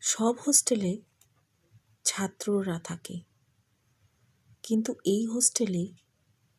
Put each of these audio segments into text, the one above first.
সব হোস্টেলে ছাত্ররা থাকে, কিন্তু এই হোস্টেলে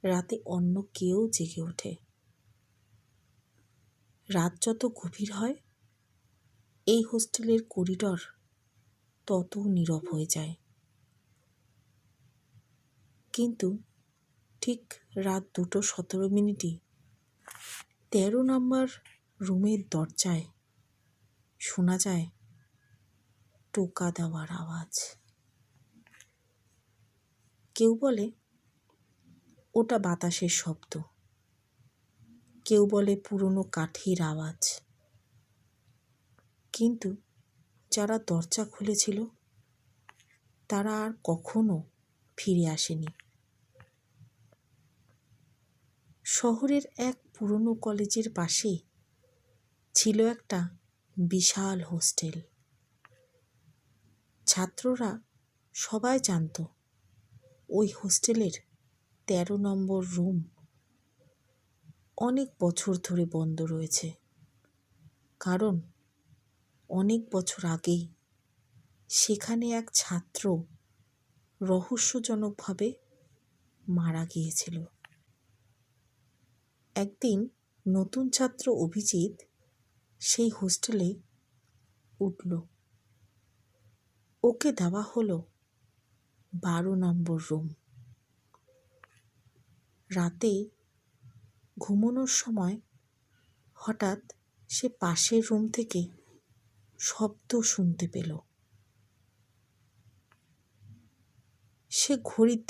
রাতে অন্য কেউ জেগে ওঠে। রাত যত গভীর হয়, এই হোস্টেলের করিডর তত নীরব হয়ে যায়। কিন্তু ঠিক রাত 2:17 13 নম্বর রুমের দরজায় শোনা যায় টোকা দেওয়ার আওয়াজ। কেউ বলে ওটা বাতাসের শব্দ, কেউ বলে পুরনো কাঠির আওয়াজ। কিন্তু যারা দরজা খুলেছিল তারা আর কখনো ফিরে আসেনি। শহরের এক পুরনো কলেজের পাশে ছিল একটা বিশাল হোস্টেল। ছাত্ররা সবাই জানত ওই হোস্টেলের 13 নম্বর রুম অনেক বছর ধরে বন্ধ রয়েছে, কারণ অনেক বছর আগেই সেখানে এক ছাত্র রহস্যজনকভাবে মারা গিয়েছিল। একদিন নতুন ছাত্র অভিজিৎ সেই হোস্টেলে উঠল। ওকে দেওয়া হলো 12 নম্বর রুম। রাতে ঘুমানোর সময় হঠাৎ সে পাশের রুম থেকে শব্দ শুনতে পেল। সে ঘড়ির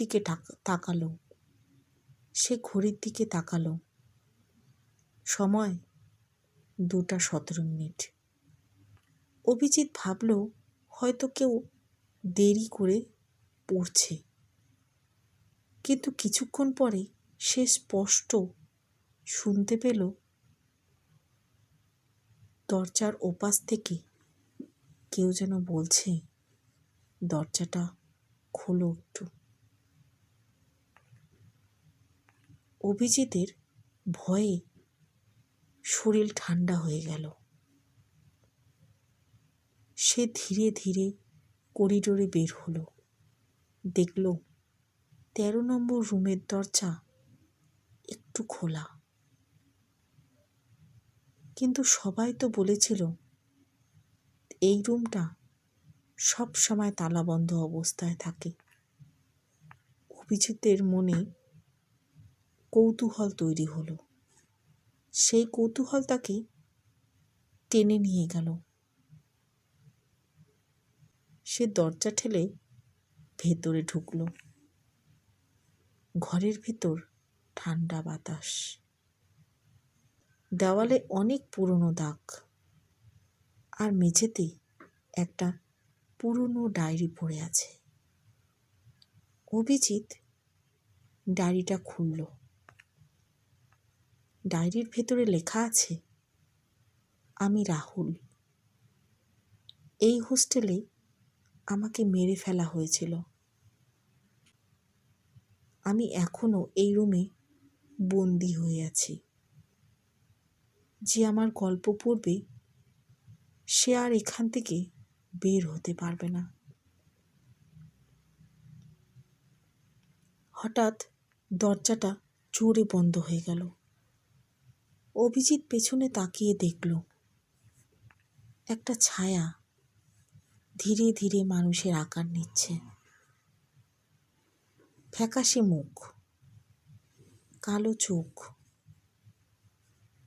দিকে তাকালো। সময় 2:17। অভিজিৎ ভাবল হয়তো কেউ দেরি করে পড়ছে, কিন্তু কিছুক্ষণ পরে সে স্পষ্ট শুনতে পেল দরজার ওপাশ থেকে কেউ যেন বলছে, দরজাটা খোলো একটু। অভিজিতের ভয়ে শরীর ঠান্ডা হয়ে গেল। সে ধীরে ধীরে করিডোরে বের হলো। দেখল 13 নম্বর রুমের দরজা একটু খোলা, কিন্তু সবাই তো বলেছিল এই রুমটা সব সময় তালাবন্ধ অবস্থায় থাকে। অভিজিতের মনে কৌতূহল তৈরি হলো। সেই কৌতূহল তাকে টেনে নিয়ে গেল। সে দরজা ঠেলে ভেতরে ঢুকলো। ঘরের ভেতর ঠান্ডা বাতাস, দেওয়ালে অনেক পুরনো দাগ, আর মেঝেতে একটা পুরনো ডায়েরি পড়ে আছে। অভিজিৎ ডায়েরিটা খুলল। ডায়েরির ভেতরে লেখা আছে, আমি রাহুল। এই হোস্টেলে আমাকে মেরে ফেলা হয়েছিল। আমি এখনো এই রুমে বন্দি হয়ে আছি। যে আমার গল্প পড়বে সে আর এখান থেকে বের হতে পারবে না। হঠাৎ দরজাটা জোরে বন্ধ হয়ে গেল। অভিজিৎ পেছনে তাকিয়ে দেখল একটা ছায়া ধীরে ধীরে মানুষের আকার নিচ্ছে। ফ্যাকাশে মুখ, কালো চোখ।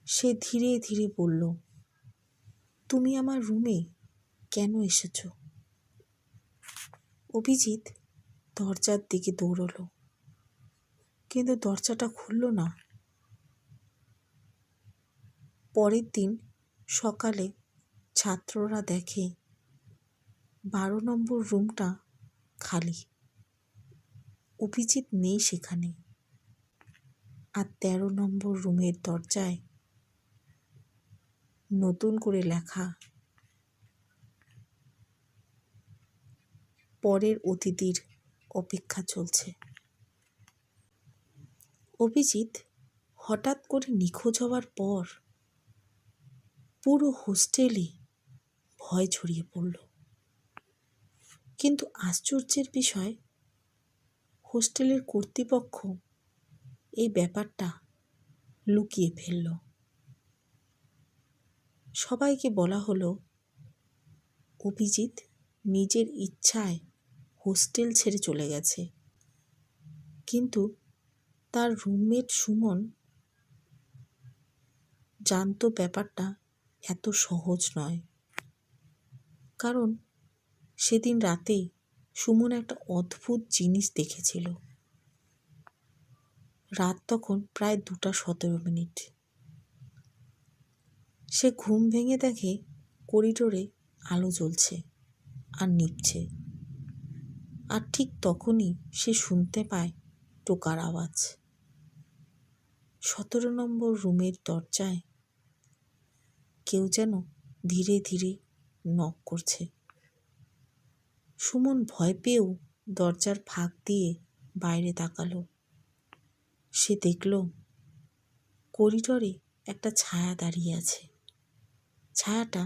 সে ধীরে ধীরে বলল, তুমি আমার রুমে কেন এসেছো? অভিজিৎ দরজার দিকে দৌড়লো, কিন্তু দরজাটা খুলল না। পরের দিন সকালে ছাত্ররা দেখে 12 নম্বর রুমটা খালি। অভিজিৎ নেই সেখানে। আর 13 নম্বর রুমের দরজায় নতুন করে লেখা, পরের অতিথির অপেক্ষা চলছে। অভিজিৎ হঠাৎ করে নিখোঁজ হওয়ার পর পুরো হোস্টেলে ভয় ছড়িয়ে পড়ল। কিন্তু আশ্চর্যের বিষয়, হোস্টেলের কর্তৃপক্ষ এই ব্যাপারটা লুকিয়ে ফেলল। সবাইকে বলা হলো অভিজিৎ নিজের ইচ্ছায় হোস্টেল ছেড়ে চলে গেছে, কিন্তু তার রুমমেট সুমন জানতো ব্যাপারটা এত সহজ নয়। কারণ সেদিন রাতে সুমন একটা অদ্ভুত জিনিস দেখেছিল। রাত তখন প্রায় 2:17। সে ঘুম ভেঙে দেখে করিডোরে আলো জ্বলছে আর নিভছে, আর ঠিক তখনই সে শুনতে পায় টোকার আওয়াজ। 17 নম্বর রুমের দরজায় কেউ যেন ধীরে ধীরে নক করছে। সুমন ভয় পেয়েও দরজার ফাঁক দিয়ে বাইরে তাকালো। সে দেখল করিডোরে একটা ছায়া দাঁড়িয়ে আছে। ছায়াটা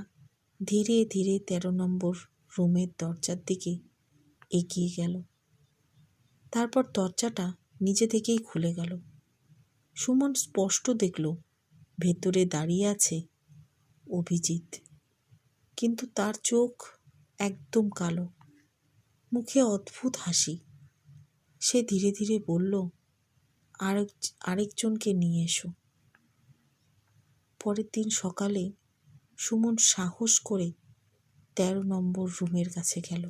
ধীরে ধীরে 13 নম্বর রুমের দরজার দিকে এগিয়ে গেল। তারপর দরজাটা নিজে থেকেই খুলে গেল। সুমন স্পষ্ট দেখল ভেতরে দাঁড়িয়ে আছে অভিজিৎ, কিন্তু তার চোখ একদম কালো, মুখে অদ্ভুত হাসি। সে ধীরে ধীরে বলল, আরেকজনকে নিয়ে এসো। পরের দিন সকালে সুমন সাহস করে 13 নম্বর রুমের কাছে গেল।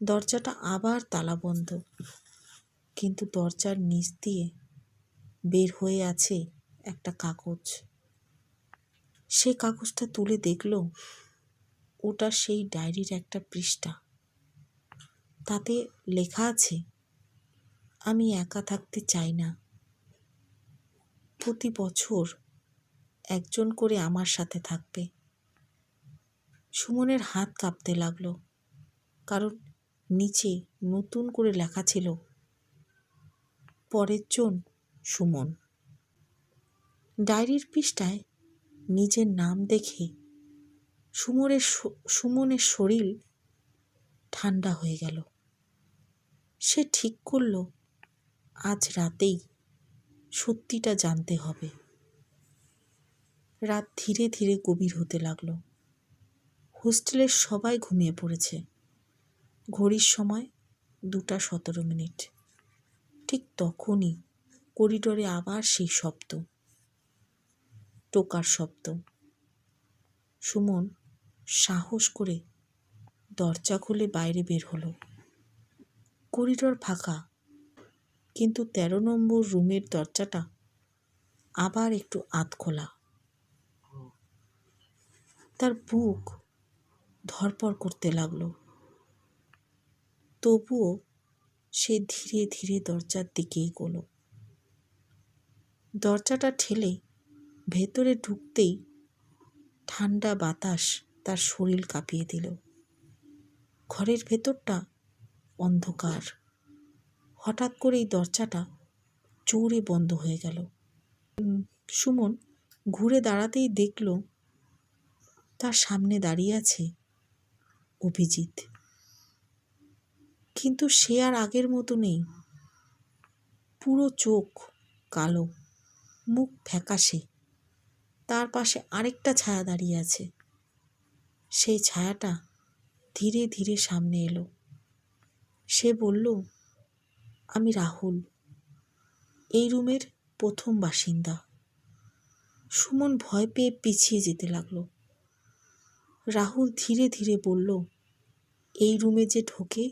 দরজাটা আবার তালাবন্ধ, কিন্তু দরজার নিচ দিয়ে বের হয়ে আছে একটা কাগজ। সে কাগজটা তুলে দেখল ওটা সেই ডায়েরির একটা পৃষ্ঠা। তাতে লেখা আছে, আমি একা থাকতে চাই না, প্রতি বছর একজন করে আমার সাথে থাকবে। সুমনের হাত কাঁপতে লাগলো, কারণ নিচে নতুন করে লেখা ছিল, পরের জন সুমন। ডায়েরির পৃষ্ঠায় নিজের নাম দেখে সুমনের শরীর ঠান্ডা হয়ে গেল। সে ঠিক করল আজ রাতেই সত্যিটা জানতে হবে। রাত ধীরে ধীরে গভীর হতে লাগলো। হোস্টেলের সবাই ঘুমিয়ে পড়েছে। ঘড়ির সময় 2:17। ঠিক তখনই করিডোরে আবার সেই শব্দ, টোকার শব্দ। সুমন সাহস করে দরজা খুলে বাইরে বের হলো। করিডোর ফাঁকা, কিন্তু 13 নম্বর রুমের দরজাটা আবার একটু আধখোলা। তার বুক ধড়ফড় করতে লাগলো, তবুও সে ধীরে ধীরে দরজার দিকে এগোলো। দরজাটা ঠেলে ভেতরে ঢুকতেই ঠান্ডা বাতাস তার শরীর কাঁপিয়ে দিল। ঘরের ভেতরটা অন্ধকার। হঠাৎ করেই দরজাটা জোরে বন্ধ হয়ে গেল। সুমন ঘুরে দাঁড়াতেই দেখল তার সামনে দাঁড়িয়ে আছে অভিজিৎ, কিন্তু সে আর আগের মতো নেই। পুরো চোখ কালো, মুখ ফ্যাকাশে। তার পাশে আরেকটা ছায়া দাঁড়িয়ে আছে। সেই ছায়াটা ধীরে ধীরে সামনে এলো। সে বলল, আমি রাহুল, এই রুমের প্রথম বাসিন্দা। সুমন ভয় পেয়ে পিছিয়ে যেতে লাগলো। রাহুল ধীরে ধীরে বলল, এই রুমে যে ঢোকে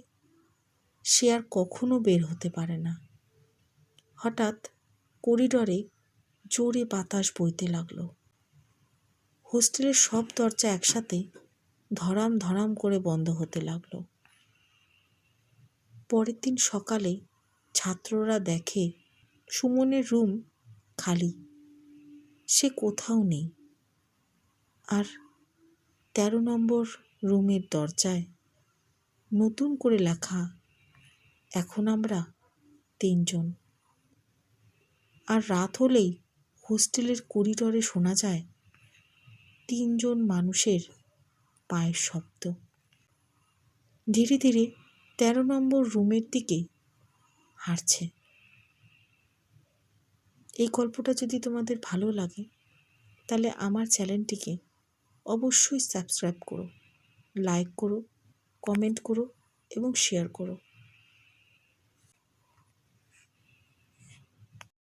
সে আর কখনো বের হতে পারে না। হঠাৎ করিডোরে জোরে বাতাস বইতে লাগলো। হোস্টেলের সব দরজা একসাথে ধরাম ধরাম করে বন্ধ হতে লাগলো। পরের দিন সকালে ছাত্ররা দেখে সুমনের রুম খালি, সে কোথাও নেই। আর 13 নম্বর রুমের দরজায় নতুন করে লেখা, এখন আমরা 3 জন। আর রাত হলেই হোস্টেলের করিডোরে শোনা যায় 3 জন মানুষের পায়ের শব্দ। ধীরে ধীরে 13 নম্বর রুমের দিকে হাঁটছে। এই গল্পটা যদি তোমাদের ভালো লাগে তাহলে আমার চ্যানেলটিকে অবশ্যই সাবস্ক্রাইব করো, লাইক করো, কমেন্ট করো এবং শেয়ার করো।